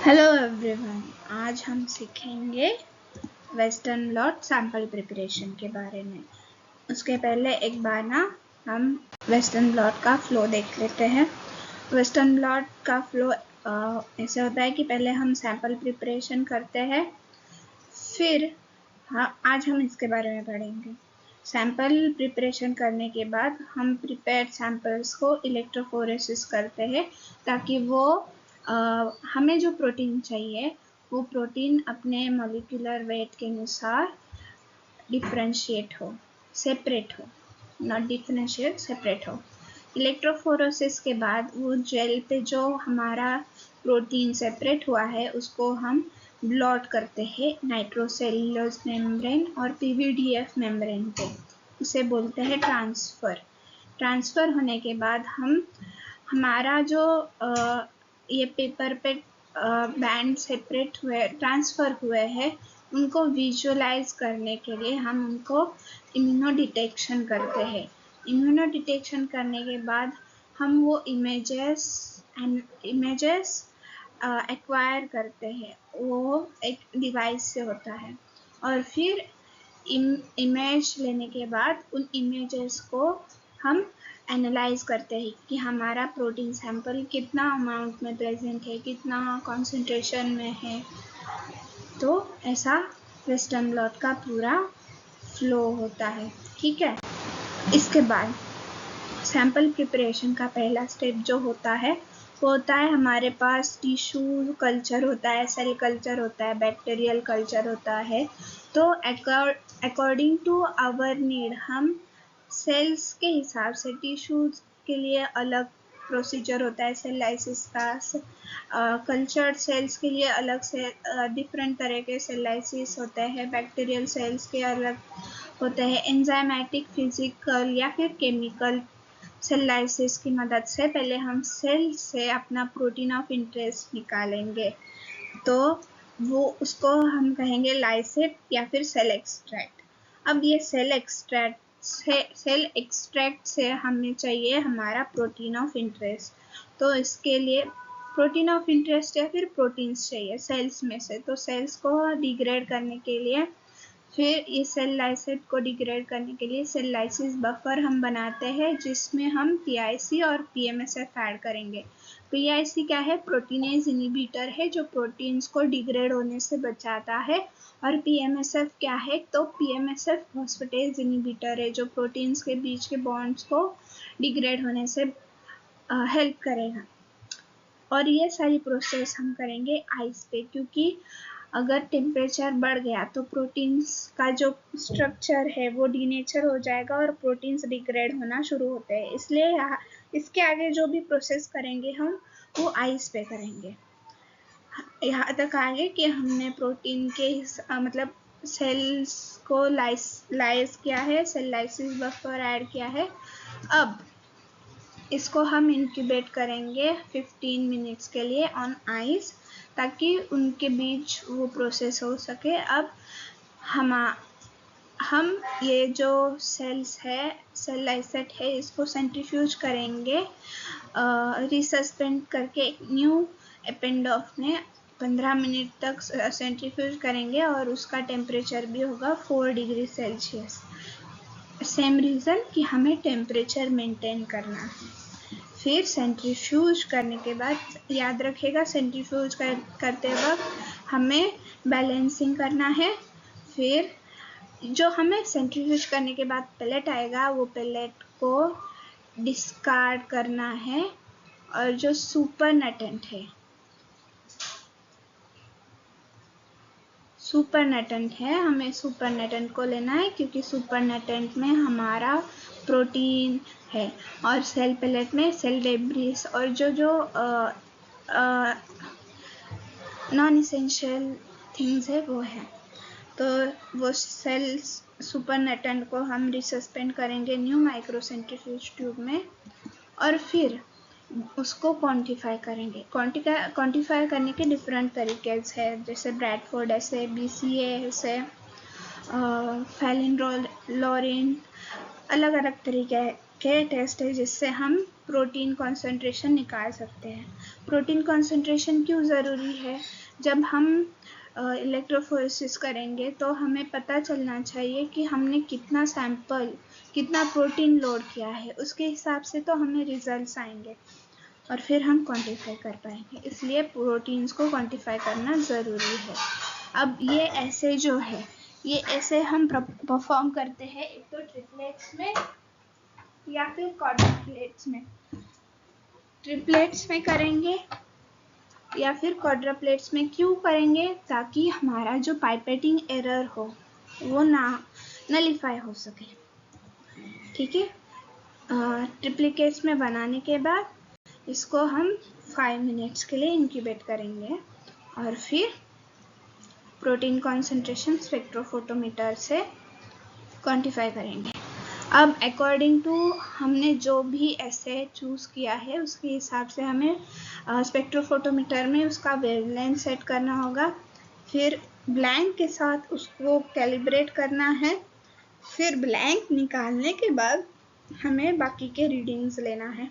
Hello everyone, आज हम सीखेंगे वेस्टर्न ब्लॉट सैम्पल प्रिपरेशन के बारे में। उसके पहले एक बार ना हम वेस्टर्न ब्लॉट का फ्लो देख लेते हैं। वेस्टर्न ब्लॉट का फ्लो ऐसे होता है कि पहले हम सैम्पल प्रिपरेशन करते हैं, फिर आज हम इसके बारे में पढ़ेंगे। सैम्पल प्रिपरेशन करने के बाद हम प्रिपेयर्ड सैम्पल्स को इलेक्ट्रोफोरेसिस करते हैं ताकि वो हमें जो प्रोटीन चाहिए वो प्रोटीन अपने मॉलिक्यूलर वेट के अनुसार डिफरेंशिएट हो, सेपरेट हो, नॉट डिफरेंशिएट, सेपरेट हो। इलेक्ट्रोफोरेसिस के बाद वो जेल पे जो हमारा प्रोटीन सेपरेट हुआ है उसको हम ब्लॉट करते हैं नाइट्रोसेल्युलोज मेम्ब्रेन और पीवीडीएफ मेम्ब्रेन पे। उसे बोलते हैं ट्रांसफर। ट्रांसफर होने के बाद हम हमारा जो ये पेपर पे बैंड सेपरेट हुए, ट्रांसफर हुए हैं, उनको विजुअलाइज करने के लिए हम उनको इम्यूनो डिटेक्शन करते हैं। इम्यूनो डिटेक्शन करने के बाद हम वो इमेजेस एक्वायर करते हैं, वो एक डिवाइस से होता है। और फिर इमेज लेने के बाद उन इमेजेस को हम एनालाइज करते हैं कि हमारा प्रोटीन सैंपल कितना अमाउंट में प्रेजेंट है, कितना कॉन्सेंट्रेशन में है। तो ऐसा वेस्टर्न ब्लॉट का पूरा फ्लो होता है, ठीक है। इसके बाद सैंपल प्रिपरेशन का पहला स्टेप जो होता है वो होता है हमारे पास टिश्यू कल्चर होता है, सेल कल्चर होता है, बैक्टीरियल कल्चर होता है। तो अकॉर्डिंग टू आवर नीड हम सेल्स के हिसाब से टिश्यूज के लिए अलग प्रोसीजर होता है सेल लाइसिस का। कल्चर्ड सेल्स के लिए अलग से डिफरेंट तरह के सेल लाइसिस होते हैं, बैक्टीरियल सेल्स के अलग होते हैं। एंजाइमेटिक, फिजिकल या फिर केमिकल सेल लाइसिस की मदद से पहले हम सेल से अपना प्रोटीन ऑफ इंटरेस्ट निकालेंगे, तो वो उसको हम कहेंगे लाइसेट या फिर सेल एक्सट्रैक्ट। अब ये सेल एक्सट्रैक्ट से हमें चाहिए हमारा प्रोटीन ऑफ इंटरेस्ट। तो इसके लिए प्रोटीन ऑफ इंटरेस्ट या फिर प्रोटीन्स चाहिए सेल्स में से। तो सेल्स को डिग्रेड करने के लिए, फिर ये सेल लाइसेट को डिग्रेड करने के लिए सेल लाइसिस बफर हम बनाते हैं, जिसमें हम पीआईसी और पीएमएसएफ ऐड करेंगे। पीआईसी क्या है? प्रोटीनेज इनिबिटर है जो प्रोटीन्स को डिग्रेड होने से बचाता है। और पीएमएसएफ क्या है? तो पीएमएसएफ फॉस्फेटेज इनिबिटर है जो प्रोटीन्स के बीच के बॉन्ड्स को डिग्रेड होने से हेल्प करेगा। और ये सारी प्रोसेस हम करेंगे आइस पे, क्योंकि अगर टेम्परेचर बढ़ गया तो प्रोटीन्स का जो स्ट्रक्चर है वो डीनेचर हो जाएगा और प्रोटीन्स डिग्रेड होना शुरू होते हैं। इसलिए इसके आगे जो भी प्रोसेस करेंगे हम वो आइस पे करेंगे। यहाँ तक आगे कि हमने प्रोटीन के मतलब सेल्स को लाइस किया है, सेल लाइसिस बफर ऐड किया है। अब इसको हम इंक्यूबेट करेंगे 15 मिनट्स के लिए ऑन आइस, ताकि उनके बीच वो प्रोसेस हो सके। अब हम ये जो सेल्स है, सेल लाइसेट है, इसको सेंट्रीफ्यूज करेंगे रिसस्पेंड करके एक न्यू एपेंडॉफ में 15 मिनट तक सेंट्रीफ्यूज करेंगे और उसका टेम्परेचर भी होगा 4 डिग्री सेल्सियस। सेम रीज़न कि हमें टेम्परेचर मेंटेन करना है। फिर सेंट्रीफ्यूज करने के बाद याद रखिएगा, सेंट्रीफ्यूज करते वक्त हमें बैलेंसिंग करना है। फिर जो हमें सेंट्रीफ्यूज करने के बाद पेलेट आएगा वो पेलेट को डिस्कार्ड करना है। और जो सुपरनेटेंट है, हमें सुपरनेटेंट को लेना है, क्योंकि सुपरनेटेंट में हमारा प्रोटीन है और सेल पेलेट में सेल डेब्रिस और जो नॉन इसेंशियल थिंग्स है वो है। तो वो सेल्स सुपरनेटेंट को हम रिसस्पेंड करेंगे न्यू माइक्रोसेंट्रीफ्यूज ट्यूब में और फिर उसको क्वांटिफाई करेंगे। क्वांटिफाई करने के डिफरेंट तरीके हैं, जैसे ब्रैडफोर्ड ऐसे, बीसीए ऐसे, फैलिन लॉरेन, अलग अलग तरीके के टेस्ट है जिससे हम प्रोटीन कॉन्सेंट्रेशन निकाल सकते हैं। प्रोटीन कॉन्सेंट्रेशन क्यों ज़रूरी है? जब हम इलेक्ट्रोफोरेसिस करेंगे तो हमें पता चलना चाहिए कि हमने कितना सैंपल, कितना प्रोटीन लोड किया है, उसके हिसाब से तो हमें रिजल्ट्स आएंगे और फिर हम क्वांटिफाई कर पाएंगे। इसलिए प्रोटीन्स को क्वांटिफाई करना ज़रूरी है। अब ये ऐसे जो है, ये ऐसे हम परफॉर्म करते हैं, एक तो ट्रिपलेट्स में या फिर क्वाड्रप्लेट्स में। ट्रिपलेट्स में करेंगे या फिर क्वाड्रप्लेट्स में क्यों करेंगे? ताकि हमारा जो पाइपेटिंग एरर हो वो नलिफाई हो सके। ठीक है। ट्रिप्लिकेट्स में बनाने के बाद इसको हम 5 मिनट्स के लिए इंक्यूबेट करेंगे और फिर प्रोटीन कॉन्सेंट्रेशन स्पेक्ट्रोफोटोमीटर से क्वांटिफाई करेंगे। अब अकॉर्डिंग टू हमने जो भी ऐसे चूज़ किया है उसके हिसाब से हमें स्पेक्ट्रोफोटोमीटर में उसका वेवलेंथ सेट करना होगा, फिर ब्लैंक के साथ उसको कैलिब्रेट करना है, फिर ब्लैंक निकालने के बाद हमें बाकी के रीडिंग्स लेना है।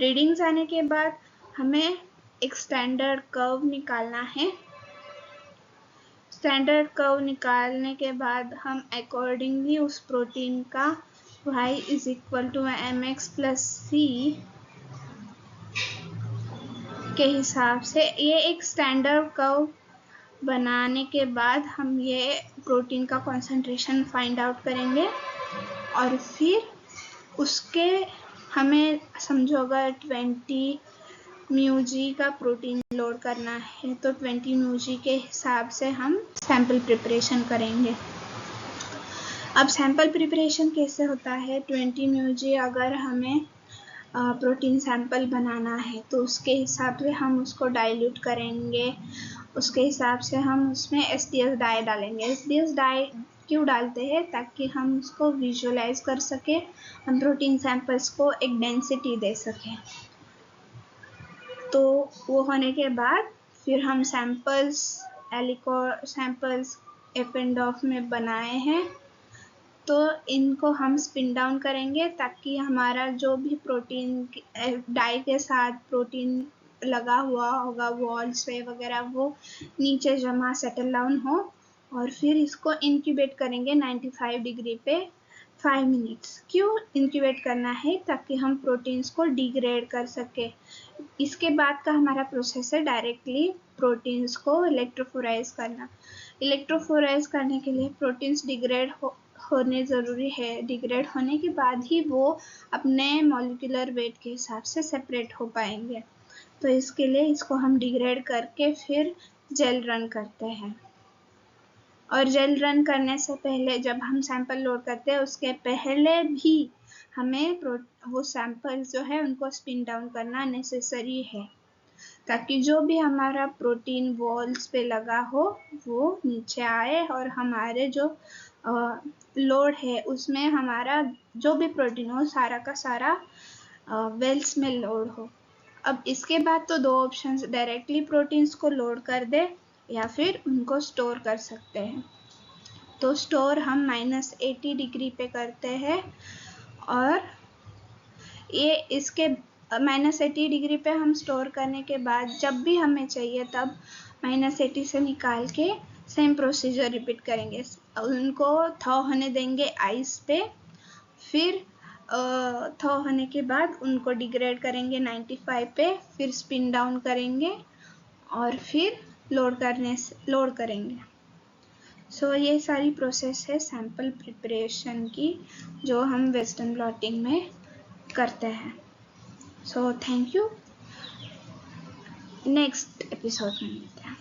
रीडिंग्स आने के बाद हमें एक स्टैंडर्ड कर्व निकालना है। स्टैंडर्ड कर्व निकालने के बाद हम अकॉर्डिंगली उस प्रोटीन का y is equal to mx plus c के हिसाब से ये एक स्टैंडर्ड कर्व बनाने के बाद हम ये प्रोटीन का कॉन्सेंट्रेशन फाइंड आउट करेंगे और फिर उसके हमें समझोगा 20 μg का प्रोटीन लोड करना है, तो 20 μg के हिसाब से हम सैंपल प्रिपरेशन करेंगे। अब सैंपल प्रिपरेशन कैसे होता है? 20 μg अगर हमें प्रोटीन सैंपल बनाना है तो उसके हिसाब से हम उसको डाइल्यूट करेंगे, उसके हिसाब से हम उसमें SDS डाई डालेंगे। SDS डाई क्यों डालते हैं? ताकि हम उसको विजुअलाइज कर सके, हम प्रोटीन सैंपल्स को एक डेंसिटी दे सकें। तो वो होने के बाद फिर हम सैंपल्स एफ एंड ऑफ में बनाए हैं, तो इनको हम स्पिन डाउन करेंगे ताकि हमारा जो भी प्रोटीन डाई के साथ प्रोटीन लगा हुआ होगा वॉल्स पे वगैरह वो नीचे जमा सेटल डाउन हो, और फिर इसको इंक्यूबेट करेंगे 95 डिग्री पे 5 मिनट्स। क्यों इंक्यूबेट करना है? ताकि हम प्रोटीन्स को डिग्रेड कर सके। इसके बाद का हमारा प्रोसेस है डायरेक्टली प्रोटीन्स को इलेक्ट्रोफोराइज करना। इलेक्ट्रोफोराइज करने के लिए प्रोटीन्स डिग्रेड होने ज़रूरी है। डिग्रेड होने के बाद ही वो अपने मॉलिक्यूलर वेट के हिसाब से सेपरेट हो पाएंगे। तो इसके लिए इसको हम डिग्रेड करके फिर जेल रन करते हैं। और जेल रन करने से पहले जब हम सैंपल लोड करते हैं उसके पहले भी हमें वो सैंपल जो है उनको स्पिन डाउन करना नेसेसरी है, ताकि जो भी हमारा प्रोटीन वॉल्स पे लगा हो वो नीचे आए और हमारे जो लोड है उसमें हमारा जो भी प्रोटीन हो सारा का सारा वेल्स में लोड हो। अब इसके बाद तो 2 ऑप्शंस, डायरेक्टली प्रोटीन्स को लोड कर दे या फिर उनको स्टोर कर सकते हैं। तो स्टोर हम -80 डिग्री पे करते हैं और ये इसके -80 डिग्री पे हम स्टोर करने के बाद जब भी हमें चाहिए तब -80 से निकाल के सेम प्रोसीजर रिपीट करेंगे। उनको थॉ होने देंगे आइस पे, फिर थॉ होने के बाद उनको डिग्रेड करेंगे 95 पे, फिर स्पिन डाउन करेंगे और फिर लोड करेंगे। सो ये सारी प्रोसेस है सैंपल प्रिपरेशन की जो हम वेस्टर्न ब्लॉटिंग में करते हैं। So thank you. Next episode में मिलते हैं।